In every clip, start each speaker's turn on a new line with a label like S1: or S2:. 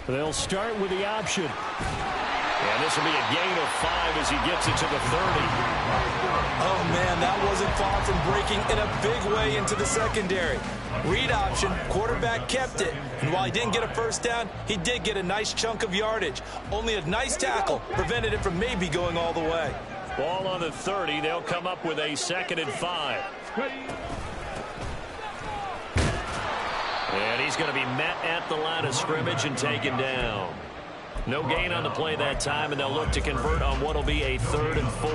S1: They'll start with the option. And this will be a gain of 5 as he gets it to the 30.
S2: Oh, man, that wasn't far from breaking in a big way into the secondary. Read option, quarterback kept it. And while he didn't get a first down, he did get a nice chunk of yardage. Only a nice tackle prevented it from maybe going all the way.
S1: Ball on the 30. They'll come up with a 2nd and 5. And he's going to be met at the line of scrimmage and taken down. No gain on the play that time, and they'll look to convert on what will be a 3rd and 4.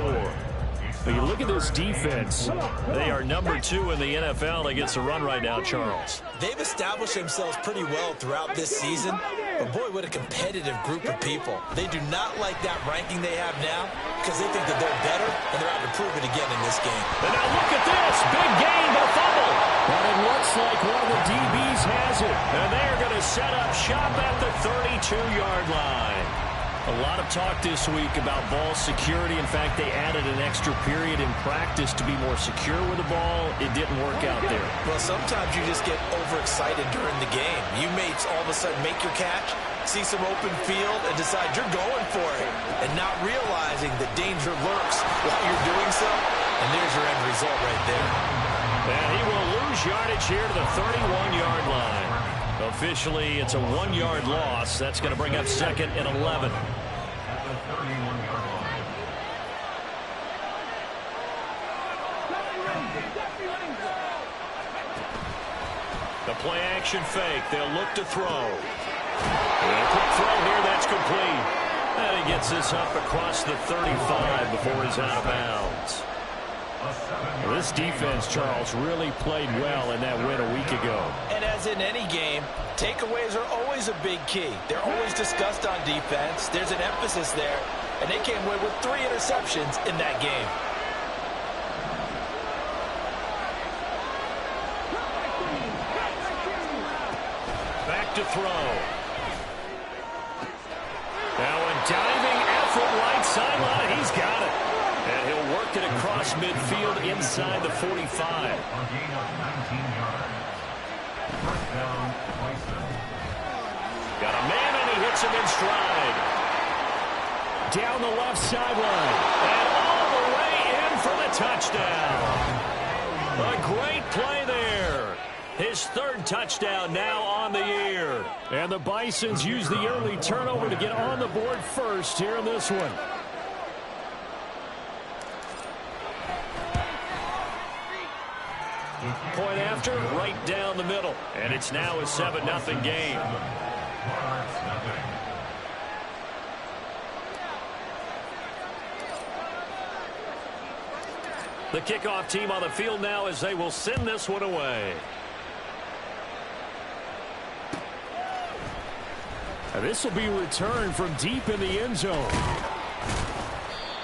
S1: When you look at this defense, they are number 2 in the NFL against the run right now, Charles.
S2: They've established themselves pretty well throughout this season, but boy, what a competitive group of people. They do not like that ranking they have now because they think that they're better, and they're out to prove it again in this game.
S1: And now look at this. Big gain, but a fumble. But it looks like one of the DBs has it. And they're going to set up shop at the 32-yard line. A lot of talk this week about ball security. In fact, they added an extra period in practice to be more secure with the ball. It didn't work out there.
S2: Well, sometimes you just get overexcited during the game. You may all of a sudden make your catch, see some open field, and decide you're going for it, and not realizing that danger lurks while you're doing so. And there's your end result right there.
S1: And he will lose yardage here to the 31-yard line. Officially, it's a 1-yard loss. That's going to bring up 2nd and 11. The play action fake. They'll look to throw. And a quick throw here. That's complete. And he gets this up across the 35 before he's out of bounds. This defense, Charles, really played well in that win a week ago.
S2: And as in any game, takeaways are always a big key. They're always discussed on defense. There's an emphasis there. And they came away with 3 interceptions in that game.
S1: Back to throw. Now a diving effort right sideline. He's got it. And he'll work it across midfield inside the 45. Got a man, and he hits him in stride. Down the left sideline. And all the way in for the touchdown. A great play there. His 3rd touchdown now on the year. And the Bisons use the early turnover to get on the board first here in this one. Point after, right down the middle. And it's now a 7-0 game. The kickoff team on the field now as they will send this one away. And this will be returned from deep in the end zone.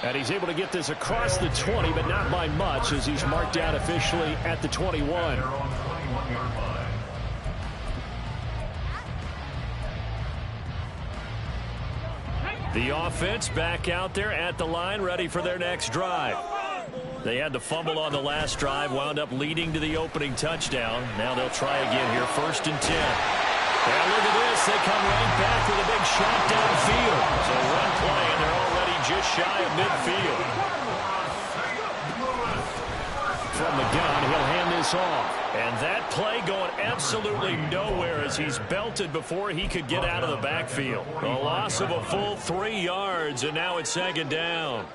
S1: And he's able to get this across the 20, but not by much as he's marked out officially at the 21. The offense back out there at the line, ready for their next drive. They had the fumble on the last drive, wound up leading to the opening touchdown. Now they'll try again here, 1st and 10. And look at this. They come right back with a big shot downfield. So one play, and they're already just shy of midfield. From the gun, he'll hand this off. And that play going absolutely nowhere as he's belted before he could get out of the backfield. A loss of a full 3 yards, and now it's 2nd down.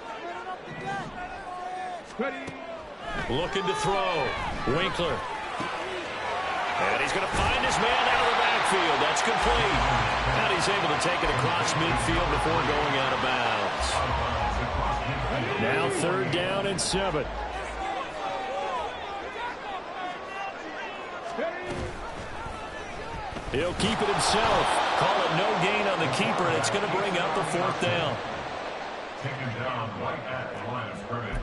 S1: Looking to throw. Winkler. And he's going to find his man out of the backfield. That's complete. And he's able to take it across midfield before going out of bounds. Now 3rd down and 7. He'll keep it himself. Call it no gain on the keeper, and it's going to bring up the 4th down.
S3: Taken down right at the line of scrimmage.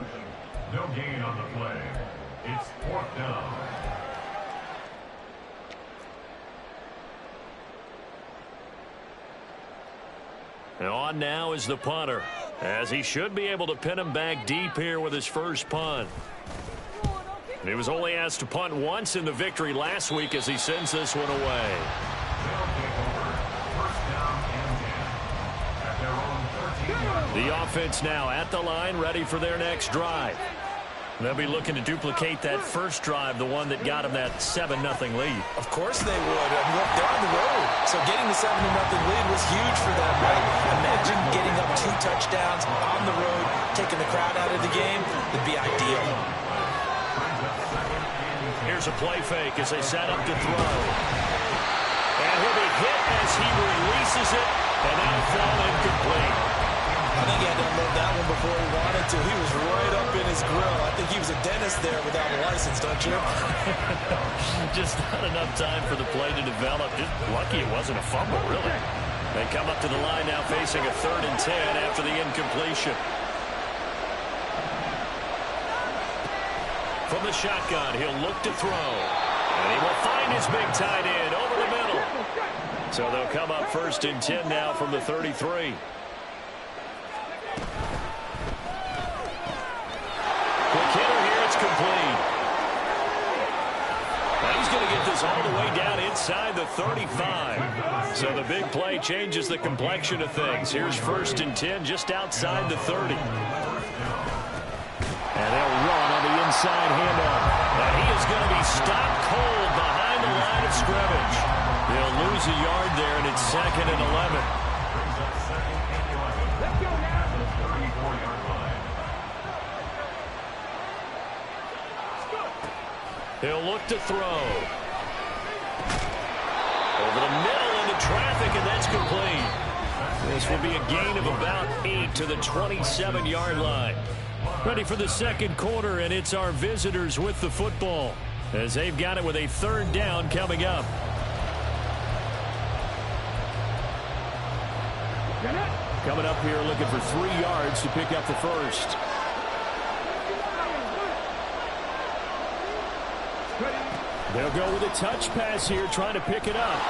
S3: No gain on the play. It's 4th down.
S1: And on now is the punter, as he should be able to pin him back deep here with his first punt. And he was only asked to punt once in the victory last week as he sends this one away.
S3: They'll take over 1st down
S1: The offense now at the line, ready for their next drive. They'll be looking to duplicate that first drive, the one that got them that 7-0 lead.
S2: Of course they would. I mean, look, they're on the road. So getting the 7-0 lead was huge for them, right? Imagine getting up 2 touchdowns on the road, taking the crowd out of the game. It'd be ideal.
S1: Here's a play fake as they set up to throw. And he'll be hit as he releases it, and that'll fall incomplete.
S2: I think he had to unload that one before he wanted to. He was right up in his grill. I think he was a dentist there without a license, don't you?
S1: Just not enough time for the play to develop. Just lucky it wasn't a fumble, really. They come up to the line now facing a 3rd and 10 after the incompletion. From the shotgun, he'll look to throw. And he will find his big tight end over the middle. So they'll come up 1st and 10 now from the 33. Quick hitter here, it's complete. Now he's going to get this all the way down inside the 35. So the big play changes the complexion of things. Here's 1st and 10 just outside the 30. And they'll run on the inside handoff. And he is going to be stopped cold behind the line of scrimmage. They'll lose a yard there, and it's 2nd and 11. He'll look to throw. Over the middle into traffic, and that's complete. This will be a gain of about 8 to the 27-yard line. Ready for the second quarter, and it's our visitors with the football as they've got it with a 3rd down coming up. Coming up here looking for 3 yards to pick up the first. They'll go with a touch pass here, trying to pick it up.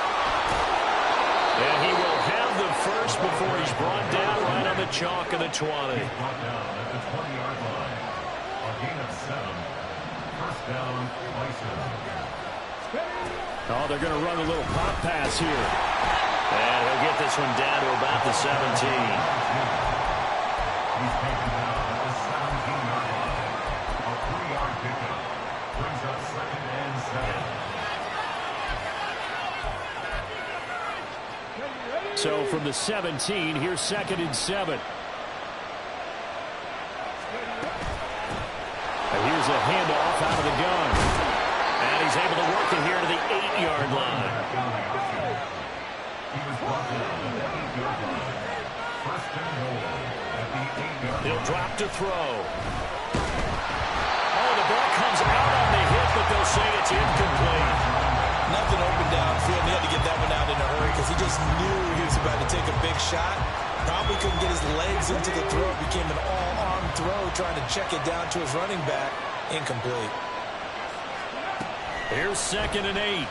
S1: And he will have the first before he's brought down right on the chalk of the 20.
S3: Brought down at the 20-yard line. A gain of 7. First down, Bison.
S1: Oh, they're going to run a little pop pass here. And he'll get this one down to about the 17.
S3: He's taken down at the 17-yard line. A 3-yard pickup. Brings up 2nd and 7.
S1: So from the 17, here's 2nd and 7. And here's a handoff out of the gun. And he's able to work it here to the 8-yard line.
S3: He was brought down at the 8-yard line. First and goal at the 8-yard line.
S1: He'll drop to throw. Oh, the ball comes out on the hit, but they'll say it's incomplete.
S2: Nothing open downfield. He had to get that one out in a hurry because he just knew he was about to take a big shot. Probably couldn't get his legs into the throw. It became an all-arm throw trying to check it down to his running back. Incomplete.
S1: Here's 2nd and 8.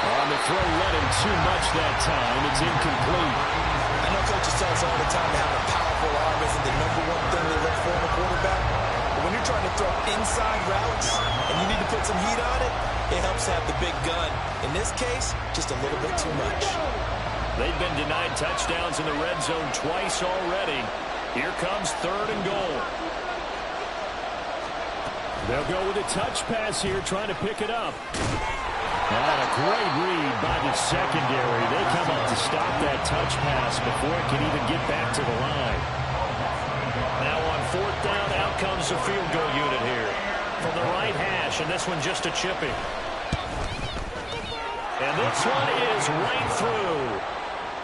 S1: On the throw, led him too much that time. It's incomplete.
S2: I know coaches tell us all the time to have a powerful arm isn't the #1 thing they look for in a quarterback. But when you're trying to throw inside routes and you need to put some heat on it, it helps to have the big gun. In this case, just a little bit too much.
S1: They've been denied touchdowns in the red zone twice already. Here comes 3rd and goal. They'll go with a touch pass here, trying to pick it up. And a great read by the secondary. They come up to stop that touch pass before it can even get back to the line. Now on 4th down, out comes the field goal unit here. From the right hash, and this one just a chipping. And this one is right through.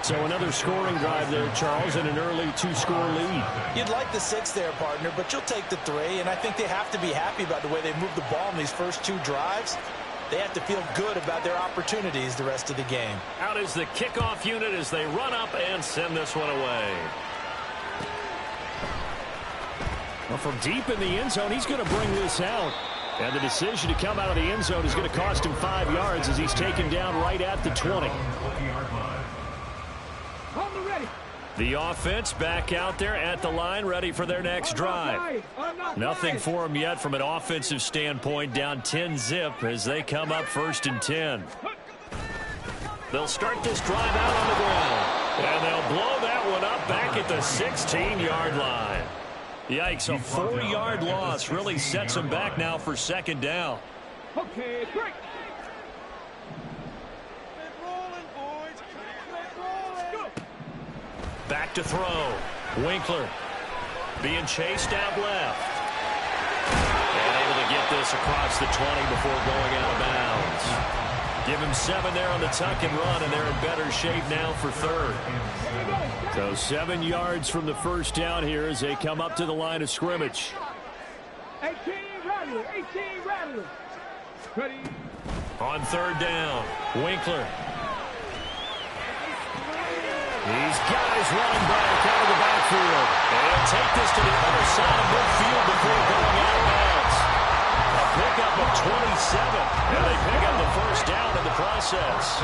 S1: So another scoring drive there, Charles, and an early 2-score lead.
S2: You'd like the 6 there, partner, but you'll take the 3, and I think they have to be happy about the way they moved the ball in these first 2 drives. They have to feel good about their opportunities the rest of the game.
S1: Out is the kickoff unit as they run up and send this one away. Well, from deep in the end zone, he's going to bring this out. And the decision to come out of the end zone is going to cost him 5 yards as he's taken down right at the 20. The offense back out there at the line, ready for their next drive. Nothing for them yet from an offensive standpoint, down 10-zip as they come up 1st and 10. They'll start this drive out on the ground. And they'll blow that one up back at the 16-yard line. Yikes, a 4-yard loss really sets him back now for second down.
S4: Okay, great.
S1: Back to throw. Winkler being chased out left. And able to get this across the 20 before going out of bounds. Give him 7 there on the tuck and run, and they're in better shape now for third. So 7 yards from the first down here as they come up to the line of scrimmage.
S4: 18 Rattler, 18 Rattler. Ready.
S1: On third down, Winkler. These guys running back out of the backfield. And they'll take this to the other side of midfield before going out of bounds. A pickup of 27. And they pick up the first down in the process.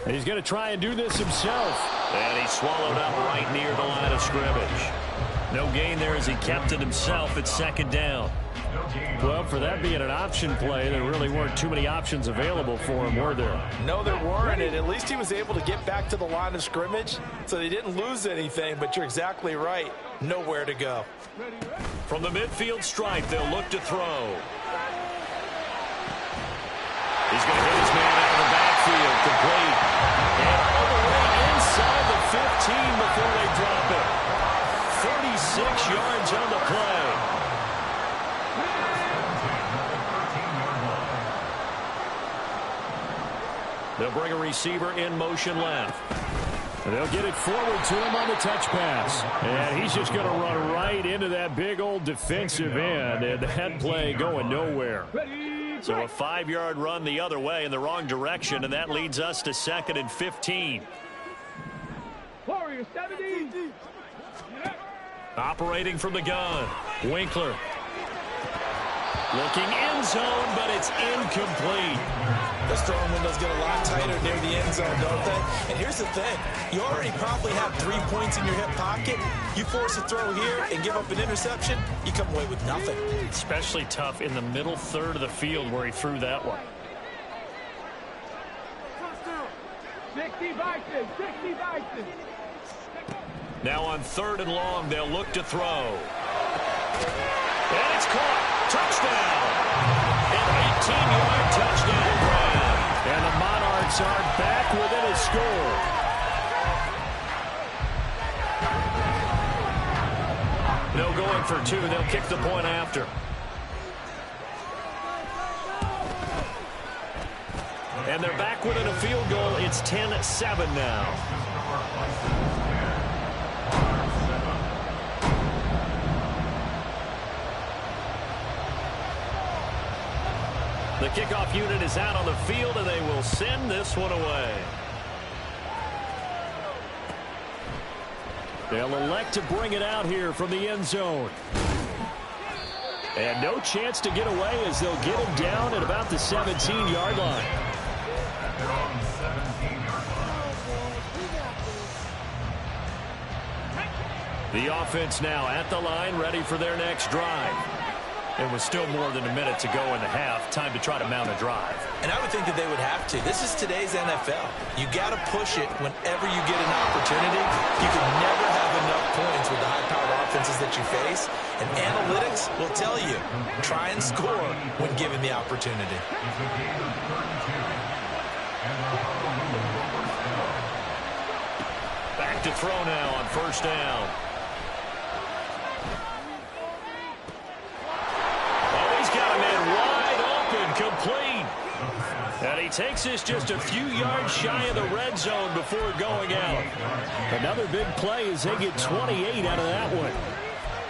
S1: He's going to try and do this himself. And he's swallowed up right near the line of scrimmage. No gain there as he kept it himself at second down. Well, for that being an option play, there really weren't too many options available for him, were there?
S2: No, there weren't, and at least he was able to get back to the line of scrimmage, so they didn't lose anything, but you're exactly right. Nowhere to go.
S1: From the midfield stripe, they'll look to throw. He's going to hit his man out of the backfield, complete. And all the way inside the 15 before they drop it. 36 yards on the play. They'll bring a receiver in motion left. And they'll get it forward to him on the touch pass. And he's just going to run right into that big old defensive end. And that play going nowhere. So a 5-yard run the other way in the wrong direction. And that leads us to 2nd and 15.
S4: Warriors 17.
S1: Operating from the gun, Winkler. Looking end zone, but it's incomplete.
S2: The throwing windows get a lot tighter near the end zone, don't they? And here's the thing. You already probably have 3 points in your hip pocket. You force a throw here and give up an interception, you come away with nothing.
S1: Especially tough in the middle third of the field where he threw that one.
S4: 60 Vikings, 60 Vikings.
S1: Now on 3rd and long, they'll look to throw. And it's caught. Touchdown. An 18-yard touchdown grab. And the Monarchs are back within a score. No going for 2. They'll kick the point after. And they're back within a field goal. It's 10-7 now. The kickoff unit is out on the field, and they will send this one away. They'll elect to bring it out here from the end zone. And no chance to get away as they'll get him down at about the 17-yard line. The offense now at the line, ready for their next drive. And with still more than a minute to go in the half, time to try to mount a drive.
S2: And I would think that they would have to. This is today's NFL. You got to push it whenever you get an opportunity. You can never have enough points with the high-powered offenses that you face. And analytics will tell you, try and score when given the opportunity.
S1: Back to throw now on 1st down. Complete. And he takes this just a few yards shy of the red zone before going out. Another big play as they get 28 out of that one.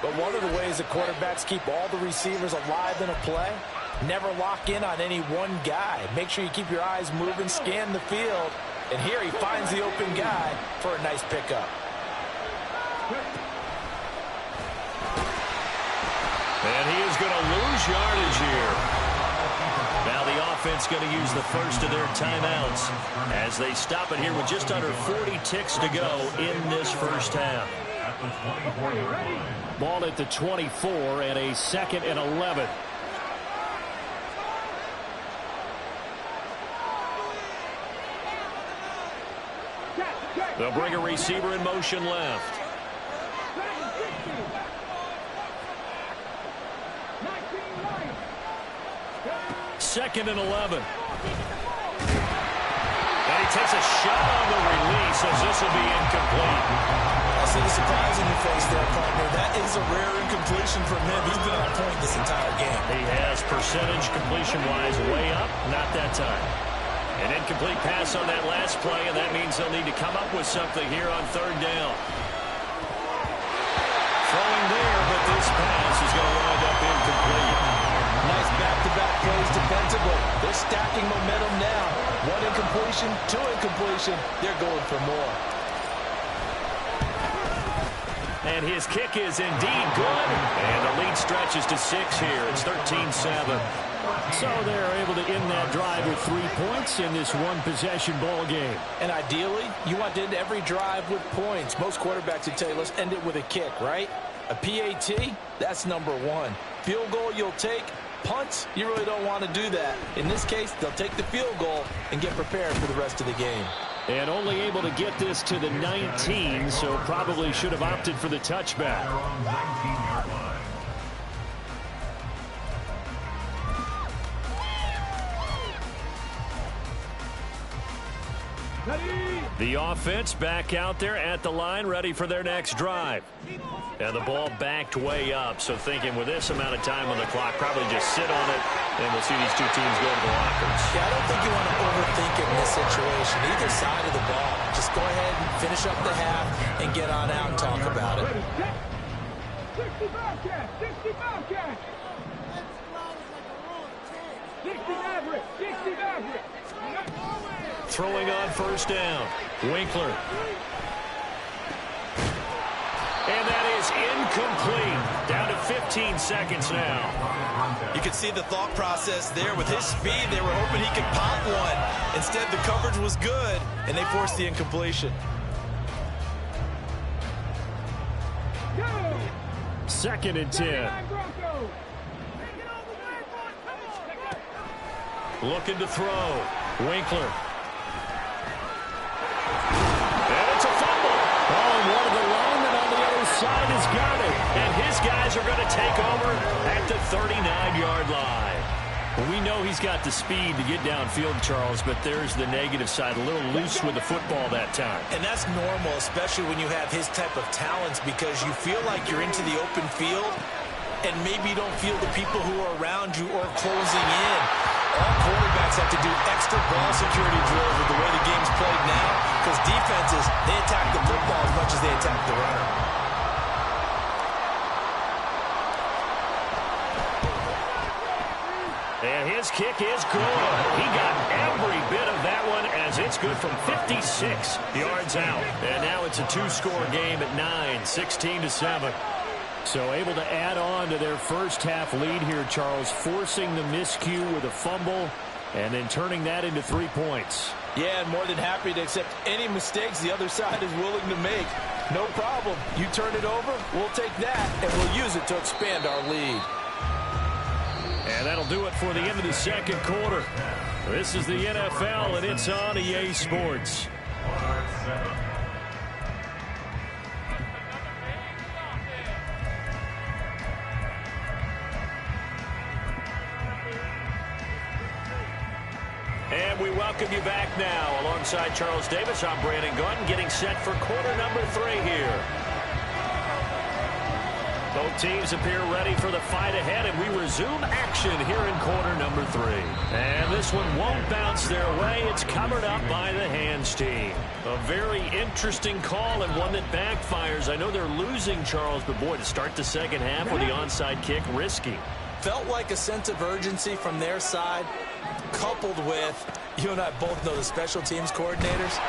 S2: But one of the ways that quarterbacks keep all the receivers alive in a play, never lock in on any one guy. Make sure you keep your eyes moving, scan the field. And here he finds the open guy for a nice pickup.
S1: And he is going to lose yardage here. Now the offense going to use the first of their timeouts as they stop it here with just under 40 ticks to go in this first half. Ball at the 24 and a 2nd and 11. They'll bring a receiver in motion left. 2nd and 11. And he takes a shot on the release as this will be incomplete.
S2: I see the surprise in your face there, partner. That is a rare incompletion from him. He's been on point this entire game.
S1: He has percentage completion-wise way up. Not that time. An incomplete pass on that last play, and that means they'll need to come up with something here on 3rd down. Throwing there, but this pass is going to wind up incomplete.
S2: Nice back-to-back plays defensively. They're stacking momentum now. 1 incompletion, 2 incompletion. They're going for more.
S1: And his kick is indeed good. And the lead stretches to 6 here. It's 13-7. So they're able to end that drive with 3 points in this one-possession ball game.
S2: And ideally, you want to end every drive with points. Most quarterbacks would tell you, let's end it with a kick, right? A PAT, that's number 1. Field goal you'll take. Punts, you really don't want to do that. In this case, they'll take the field goal and get prepared for the rest of the game.
S1: And only able to get this to the 19, so probably should have opted for the touchback. The offense back out there at the line, ready for their next drive. And the ball backed way up, so thinking with this amount of time on the clock, probably just sit on it, and we'll see these two teams go to the lockers.
S2: Yeah, I don't think you want to overthink it in this situation. Either side of the ball. Just go ahead and finish up the half and get on out and talk about it.
S4: 60 Bobcats! 60 Bobcats! 60 Mavericks! 60 Mavericks!
S1: Throwing on 1st down. Winkler. And that is incomplete. Down to 15 seconds now.
S2: You can see the thought process there. With his speed, they were hoping he could pop one. Instead, the coverage was good, and they forced the incompletion.
S1: 2nd and 10. Looking to throw. Winkler. And it's a fumble. Oh, and one of the linemen on the other side has got it. And his guys are going to take over at the 39-yard line. We know he's got the speed to get downfield, Charles, but there's the negative side. A little loose with the football that time.
S2: And that's normal, especially when you have his type of talents, because you feel like you're into the open field and maybe you don't feel the people who are around you or closing in. All quarterbacks have to do extra ball security drills with the way the game's played now, because defenses, they attack the football as much as they attack the runner.
S1: And his kick is good. He got every bit of that one as it's good from 56 yards out. And now it's a 2-score game at 9, 16-7. So able to add on to their first half lead here, Charles, forcing the miscue with a fumble and then turning that into 3 points.
S2: Yeah, and more than happy to accept any mistakes the other side is willing to make. No problem. You turn it over, we'll take that, and we'll use it to expand our lead.
S1: And that'll do it for the end of the 2nd quarter. This is the NFL, and it's on EA Sports. And we welcome you back now. Alongside Charles Davis, I'm Brandon Gunn, getting set for quarter number 3 here. Both teams appear ready for the fight ahead, and we resume action here in quarter number 3. And this one won't bounce their way. It's covered up by the hands team. A very interesting call and one that backfires. I know they're losing, Charles, but boy, to start the 2nd half with the onside kick, risky.
S2: Felt like a sense of urgency from their side, coupled with, you and I both know the special teams coordinators,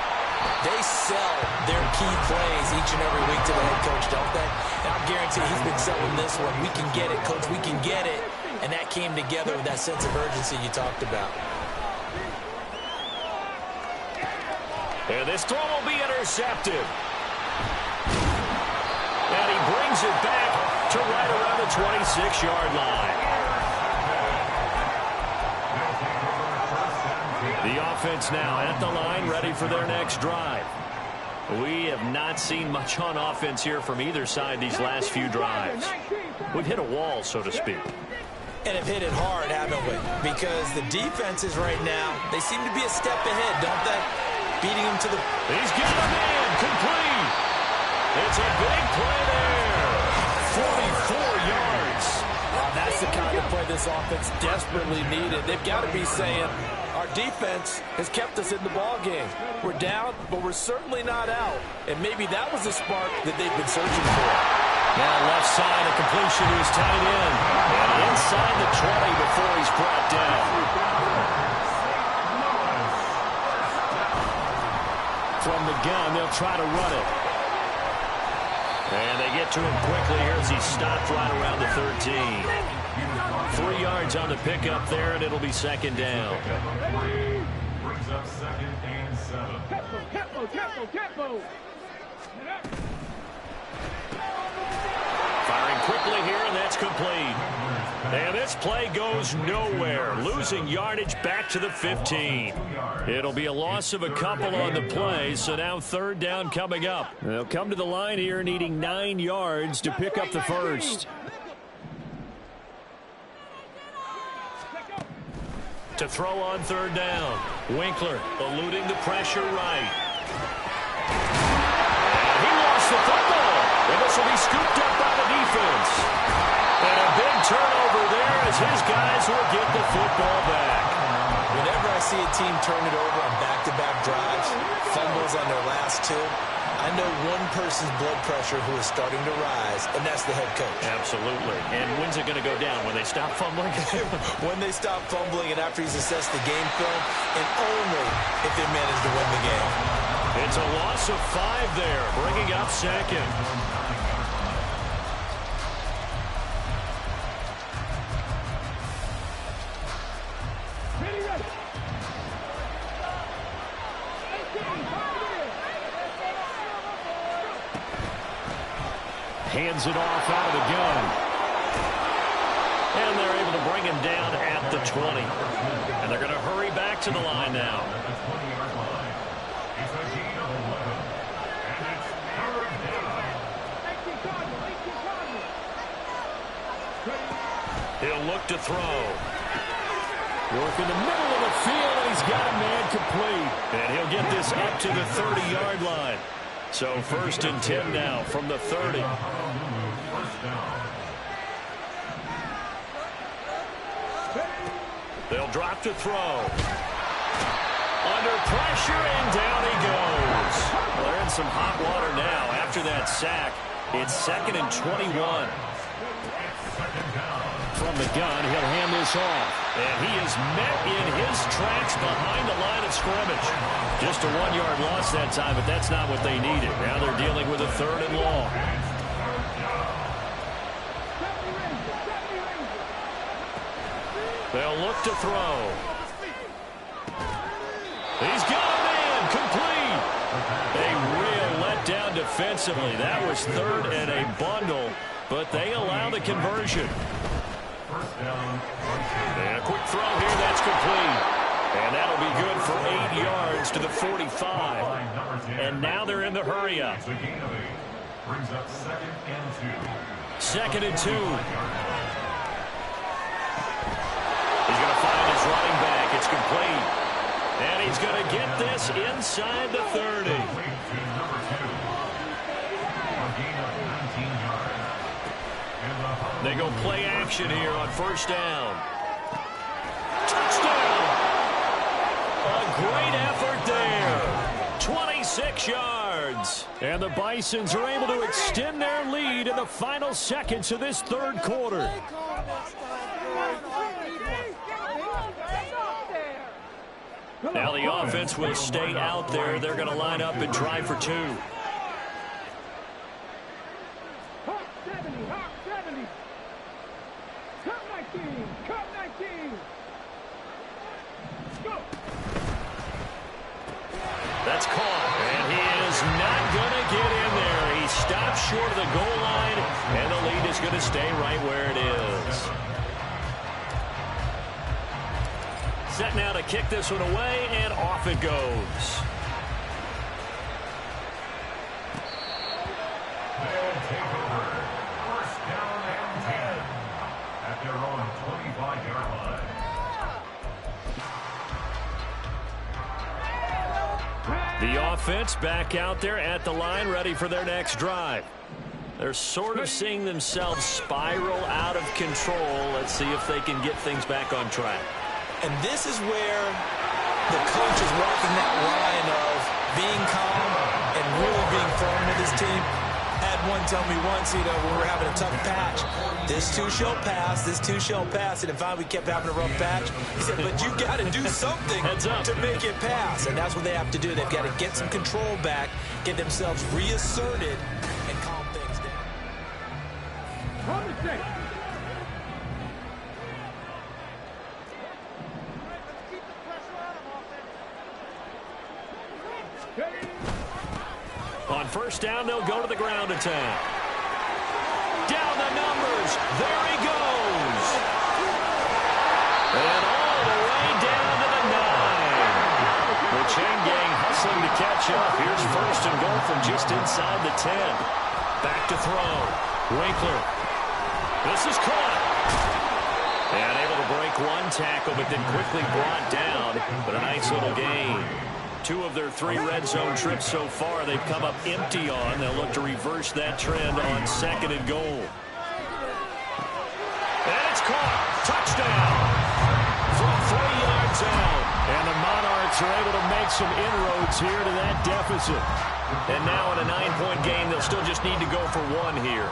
S2: they sell their key plays each and every week to the head coach, don't they? And I guarantee he's been selling this one. We can get it, coach, we can get it. And that came together with that sense of urgency you talked about.
S1: And this throw will be intercepted. And he brings it back to right around the 26-yard line. The offense now at the line, ready for their next drive. We have not seen much on offense here from either side these last few drives. We've hit a wall, so to speak.
S2: And have hit it hard, haven't we? Because the defenses right now, they seem to be a step ahead, don't they? Beating them to the...
S1: He's got a man, complete. It's a big play there. 44 yards.
S5: That's the kind of play this offense desperately needed. They've got to be saying, our defense has kept us in the ball game. We're down, but we're certainly not out. And maybe that was the spark that they've been searching for.
S1: Now left side, a completion to his tight end. And inside the 20 before he's brought down. From the gun, they'll try to run it. And they get to him quickly here as he stopped right around the 13. 3 yards on the pickup there, and it'll be second down.
S3: Brings up second and 7.
S4: Tempo.
S1: Firing quickly here, and that's complete. And this play goes nowhere. Losing yardage back to the 15. It'll be a loss of a couple on the play, so now third down coming up. They'll come to the line here needing 9 yards to pick up the first. To throw on third down. Winkler eluding the pressure right. And he lost the football. And this will be scooped up by the defense. And a big turnover there as his guys will get the football back.
S2: Whenever I see a team turn it over on back-to-back drives, fumbles on their last two, I know one person's blood pressure who is starting to rise, and that's the head coach.
S1: Absolutely. And when's it going to go down? When they stop fumbling?
S2: When they stop fumbling and after he's assessed the game film, and only if they manage to win the game.
S1: It's a loss of 5 there, bringing up second. Hands it off out of the gun. And they're able to bring him down at the 20. And they're going to hurry back to the line now. He'll look to throw. Work in the middle of the field, and he's got a man complete. And he'll get this up to the 30-yard line. So first and 10 now from the 30. They'll drop to throw. Under pressure, and down he goes. Well, they're in some hot water now. After that sack, it's second and 21. From the gun, he'll hand this off. And he is met in his tracks behind the line of scrimmage. Just a 1-yard loss that time, but that's not what they needed. Now they're dealing with a third and long. They'll look to throw. He's got a man complete. A real letdown defensively. That was third and a bundle, but they allow the conversion. And a quick throw here, that's complete. And that'll be good for 8 yards to the 45. And now they're in the hurry up.
S3: Brings up second and 2.
S1: Second and 2. He's going to find his running back. It's complete. And he's going to get this inside the 30. They go play action here on first down. Touchdown! A great effort there. 26 yards. And the Bisons are able to extend their lead in the final seconds of this third quarter. Now the offense will stay out there. They're going to line up and try for 2. That's caught, and he is not going to get in there. He stops short of the goal line, and the lead is going to stay right where it is. Set now to kick this one away, and off it goes. The offense back out there at the line, ready for their next drive. They're sort of seeing themselves spiral out of control. Let's see if they can get things back on track.
S2: And this is where the coach is walking that line of being calm and really being firm with his team. I had one tell me once, when we were having a tough patch, this too shall pass, this too shall pass. And if we kept having a rough patch, he said, but you got to do something to make it pass. And that's what they have to do. They've got to get some control back, get themselves reasserted, and calm things down.
S1: On first down, they'll go to the ground attack. Down the numbers. There he goes. And all the way down to the 9. The chain gang hustling to catch up. Here's first and goal from just inside the 10. Back to throw. Winkler. This is caught. And able to break one tackle, but then quickly brought down. But a nice little gain. 2 of their 3 red zone trips so far they've come up empty on. They'll look to reverse that trend on second and goal. And it's caught. Touchdown. From 3 yards out. And the Monarchs are able to make some inroads here to that deficit. And now in a 9-point game, they'll still just need to go for 1 here.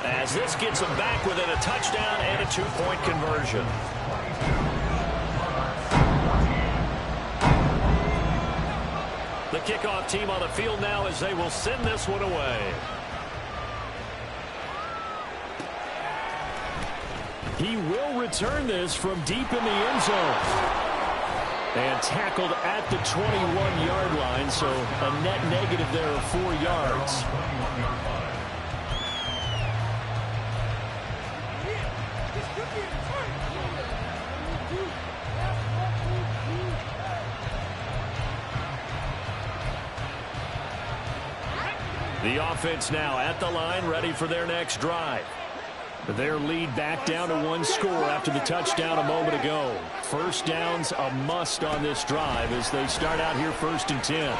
S1: As this gets them back within a touchdown and a 2-point conversion. The kickoff team on the field now as they will send this one away. He will return this from deep in the end zone. And tackled at the 21-yard line, so a net negative there of 4 yards. The offense now at the line, ready for their next drive. Their lead back down to 1 score after the touchdown a moment ago. First down's a must on this drive as they start out here 1st and 10.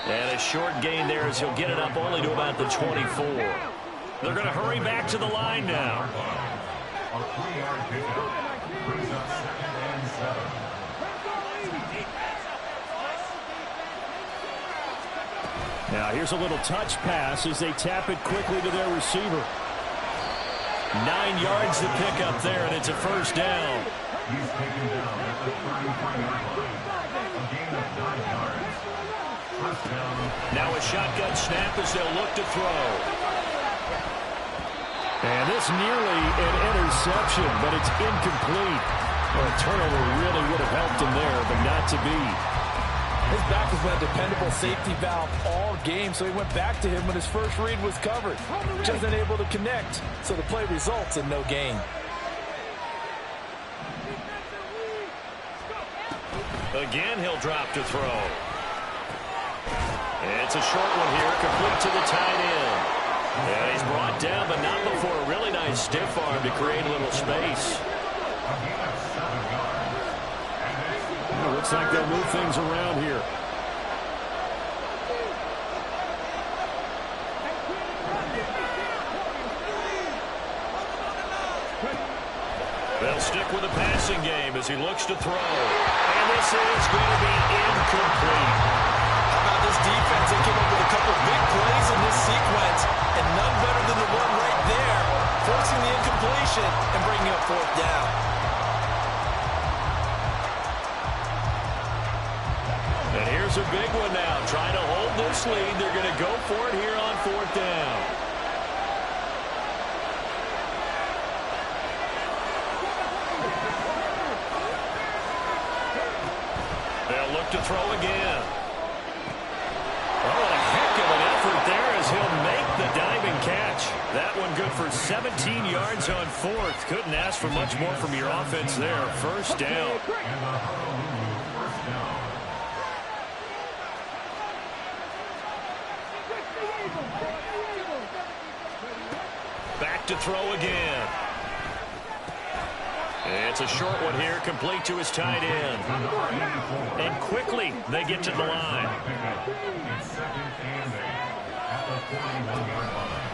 S1: And a short gain there as he'll get it up only to about the 24. They're going to hurry back to the line now.
S3: A 3-yard pickup brings up 2nd and 7.
S1: Now here's a little touch pass as they tap it quickly to their receiver. 9 yards to pick up there, and it's a first down.
S3: He's taken down at the 33-yard line. A gain of 9 yards. First down.
S1: Now a shotgun snap as they'll look to throw. And this nearly an interception, but it's incomplete. Well, a turnover really would have helped him there, but not to be.
S5: His back has been a dependable safety valve all game, so he went back to him when his first read was covered. Just unable to connect, so the play results in no gain.
S1: Again, he'll drop to throw. It's a short one here, complete to the tight end. And he's brought down, but not before a really nice stiff arm to create a little space. It looks like they'll move things around here. They'll stick with the passing game as he looks to throw. And this is going to be incomplete.
S2: How about this defense? They came up with a couple of big plays in this sequence, and none better than the one right there, forcing the incompletion and bringing up 4th down.
S1: And here's a big one now. Trying to hold this lead. They're going to go for it here on 4th down. They'll look to throw again. Oh, a heck of an effort there as he'll make the diving catch. That one good for 17 yards on 4th. Couldn't ask for much more from your offense there. First down. Back to throw again. It's a short one here, complete to his tight end. And quickly, they get to the line.
S3: It's second and 8 at the 41-yard line.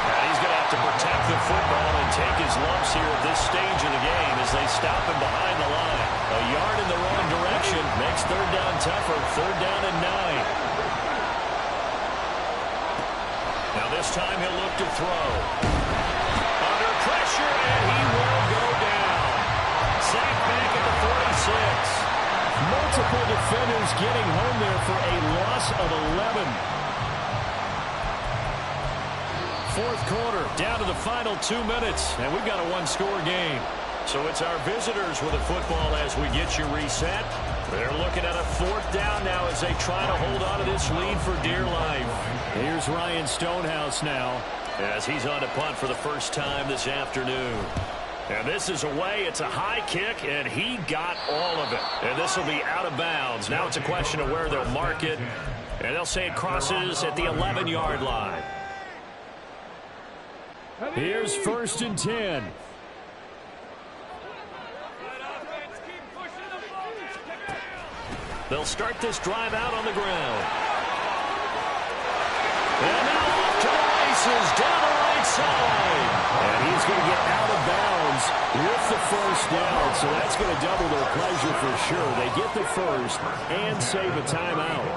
S1: And he's going to have to protect the football and take his lumps here at this stage of the game as they stop him behind the line. A yard in the wrong direction makes third down tougher. Third down and 9. Now this time he'll look to throw. Under pressure, and he will go down. Sacked back at the 46. Multiple defenders getting home there for a loss of 11. Fourth quarter, down to the final 2 minutes, and we've got a one-score game. So it's our visitors with the football as we get you reset. They're looking at a fourth down now as they try to hold on to this lead for dear life. Here's Ryan Stonehouse now as he's on to punt for the first time this afternoon. And this is away. It's a high kick, and he got all of it. And this will be out of bounds. Now it's a question of where they'll mark it. And they'll say it crosses at the 11-yard line. Here's 1st and 10. They'll start this drive out on the ground. And now off to the races down the right side. And he's going to get out of bounds with the first down. So that's going to double their pleasure for sure. They get the first and save a timeout.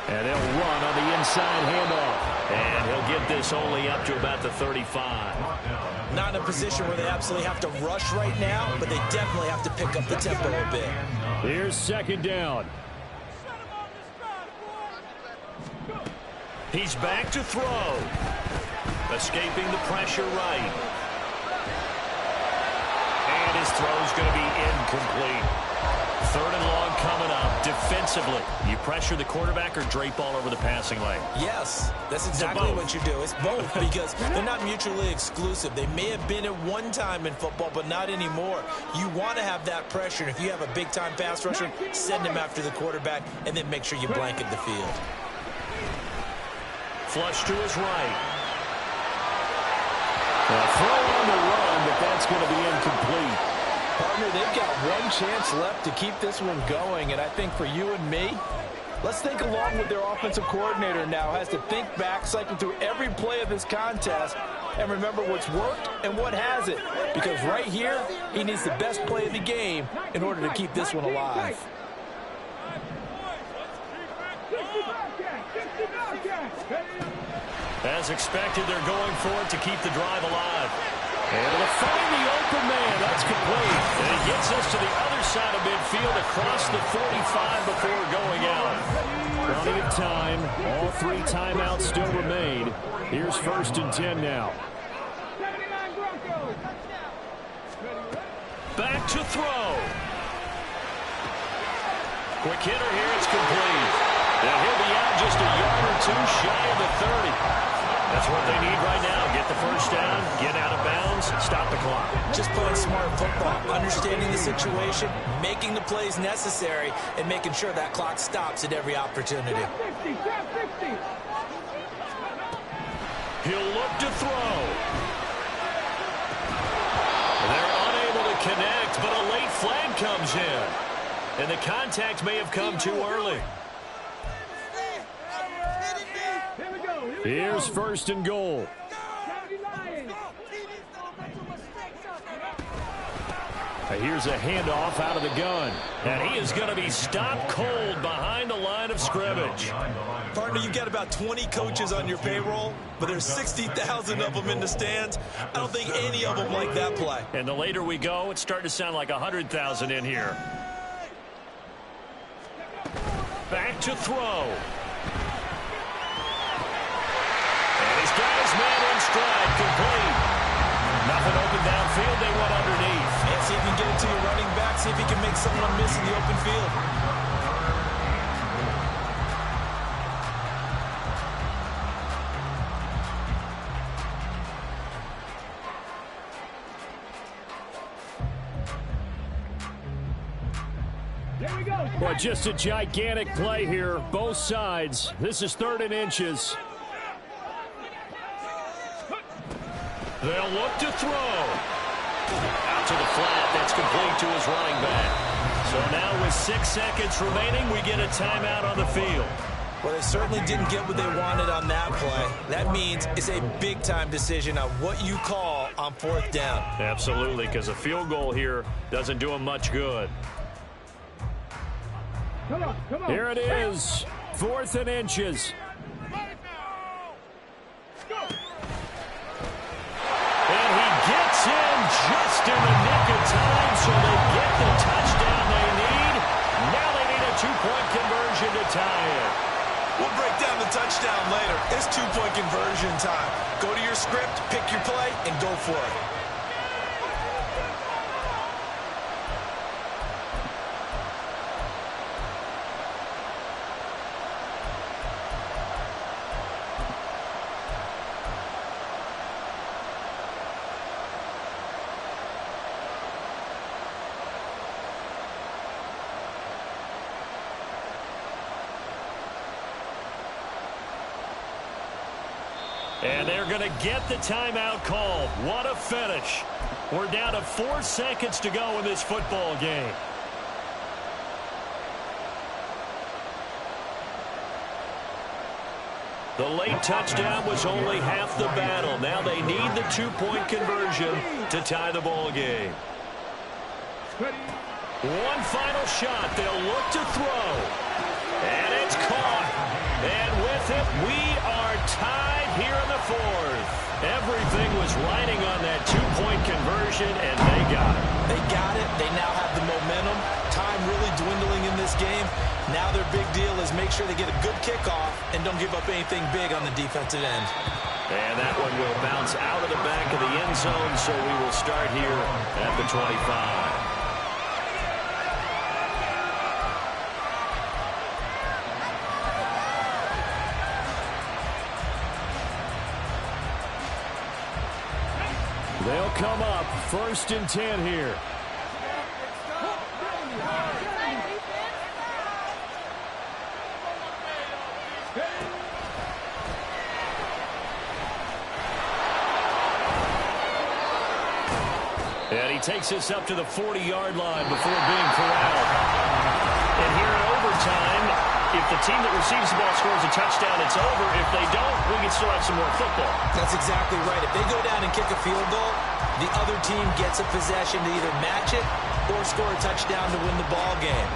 S1: And they'll run on the inside handoff. And he'll get this only up to about the 35.
S2: Not in a position where they absolutely have to rush right now, but they definitely have to pick up the tempo a bit.
S1: Here's 2nd down. He's back to throw. Escaping the pressure right. And his throw's going to be incomplete. 3rd and long coming up. Defensively, you pressure the quarterback or drape all over the passing lane?
S2: Yes, that's exactly what you do. It's both because they're not mutually exclusive. They may have been at one time in football, but not anymore. You want to have that pressure. If you have a big-time pass rusher, send him after the quarterback, and then make sure you blanket the field.
S1: Flush to his right. A throw on the run, but that's going to be incomplete.
S5: Partner, they've got one chance left to keep this one going, and I think for you and me, let's think along with their offensive coordinator now. Has to think back, cycle through every play of this contest, and remember what's worked and what hasn't. Because right here, he needs the best play of the game in order to keep this one alive.
S1: As expected, they're going for it to keep the drive alive. Able to find the open man. That's complete. And he gets us to the other side of midfield across the 45 before going out. Plenty of time. All 3 timeouts still remain. Here's 1st and 10 now. Back to throw. Quick hitter here. It's complete. And he'll be out just a yard or 2 shy of the 30. That's what they need right now. Get the first down, get out of bounds, stop the clock.
S2: Just playing smart football, understanding the situation, making the plays necessary, and making sure that clock stops at every opportunity.
S1: He'll look to throw. They're unable to connect, but a late flag comes in. And the contact may have come too early. Here's 1st and goal. Here's a handoff out of the gun. And he is going to be stopped cold behind the line of scrimmage.
S2: Partner, you've got about 20 coaches on your payroll, but there's 60,000 of them in the stands. I don't think any of them like that play.
S1: And the later we go, it's starting to sound like 100,000 in here. Back to throw. He's got his man in stride, complete. Nothing open downfield, they went underneath.
S2: And see if you can get it to your running back, see if he can make someone miss in the open field.
S4: Here we go.
S1: Well, just a gigantic play here, both sides. This is 3rd and inches. They'll look to throw. Out to the flat. That's complete to his running back. So now with 6 seconds remaining, we get a timeout on the field.
S2: Well, they certainly didn't get what they wanted on that play. That means it's a big-time decision on what you call on 4th down.
S1: Absolutely, because a field goal here doesn't do him much good.
S4: Come on, come on.
S1: Here it is, 4th and inches. And he gets in just in the nick of time, so they get the touchdown they need. Now they need a 2-point conversion to tie it.
S2: We'll break down the touchdown later. It's 2-point conversion time. Go to your script, pick your play, and go for it.
S1: And they're going to get the timeout called. What a finish. We're down to 4 seconds to go in this football game. The late touchdown was only half the battle. Now they need the 2-point conversion to tie the ball game. One final shot. They'll look to throw. And it's caught. And with it, we are tied here in the 4th. Everything was riding on that 2-point conversion, and they got it.
S2: They got it. They now have the momentum. Time really dwindling in this game. Now their big deal is make sure they get a good kickoff and don't give up anything big on the defensive end.
S1: And that one will bounce out of the back of the end zone, so we will start here at the 25. They'll come up 1st and 10 here. And he takes us up to the 40-yard line before being corralled. And here in overtime, if the team that receives the ball scores a touchdown, it's over. If they don't, we can still have some more football.
S2: That's exactly right. If they go down and kick a field goal, the other team gets a possession to either match it or score a touchdown to win the ball game.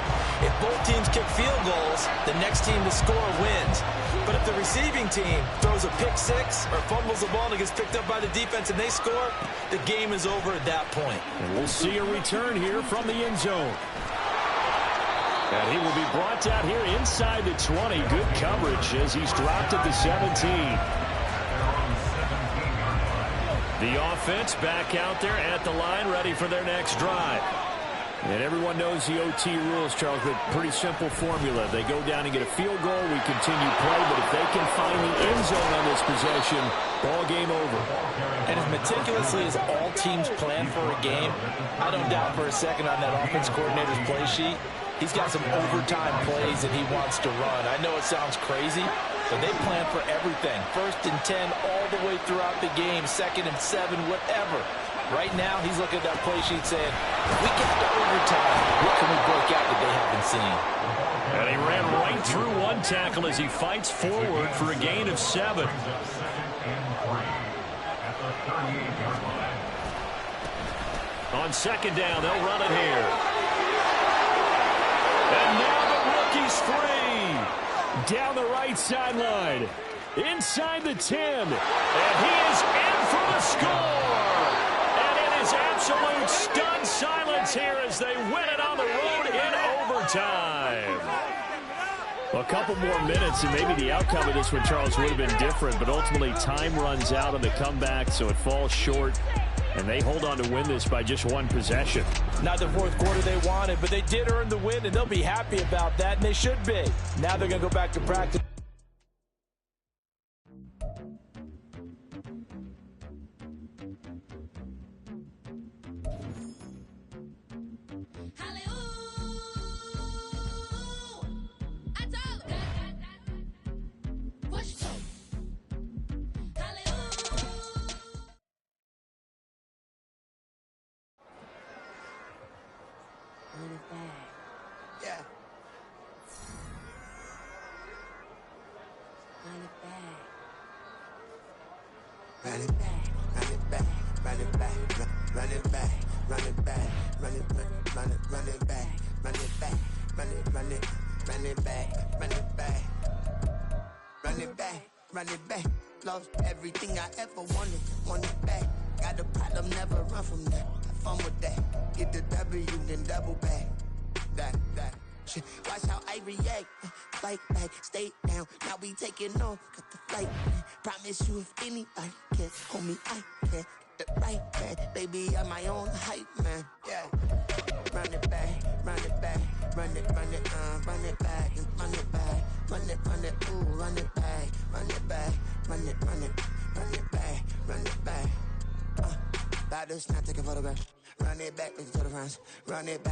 S2: If both teams kick field goals, the next team to score wins. But if the receiving team throws a pick six or fumbles the ball and it gets picked up by the defense and they score, the game is over at that point.
S1: And we'll see a return here from the end zone. And he will be brought down here inside the 20. Good coverage as he's dropped at the 17. The offense back out there at the line, ready for their next drive. And everyone knows the OT rules, Charles, but pretty simple formula. They go down and get a field goal, we continue play, but if they can find the end zone on this possession, ball game over.
S5: And as meticulously as all teams plan for a game, I don't doubt for a second on that offense coordinator's play sheet, he's got some overtime plays that he wants to run. I know it sounds crazy, but they plan for everything. 1st and 10 all the way throughout the game, 2nd and 7, whatever. Right now, he's looking at that play sheet saying, if we get to overtime, what can we break out that they haven't seen?
S1: And he ran right through one tackle as he fights forward for a gain of 7. On 2nd down, they'll run it here. And now the rookie's free. Down the right sideline. Inside the 10. And he is in for the score. And it is absolute stunned silence here as they win it on the road in overtime. A couple more minutes and maybe the outcome of this one, Charles, would have been different. But ultimately time runs out on the comeback, so it falls short. And they hold on to win this by just one possession.
S5: Not the 4th quarter they wanted, but they did earn the win, and they'll be happy about that, and they should be. Now they're going to go back to practice.
S6: run it back, run it back, run it back, run it back, run it back, run it back, run it back, run it back, run it back, run it back, run it back, run it back. Lost everything I ever wanted it back. Got a problem, never run from that. Have fun with that. Get the W, then double back. That. Shit. Watch how I react. Fight back, stay down. Now we taking off. Got the flight. Promise you if anybody can, homie, I can. Get the right back. Baby, I'm my own hype, man. Yeah. Run it back, run it back, run it back, run it back, run it, ooh, run it back, run it back, run it back, run it back. Baddest, not take a photograph. Run it back, let's go to France. Run it back.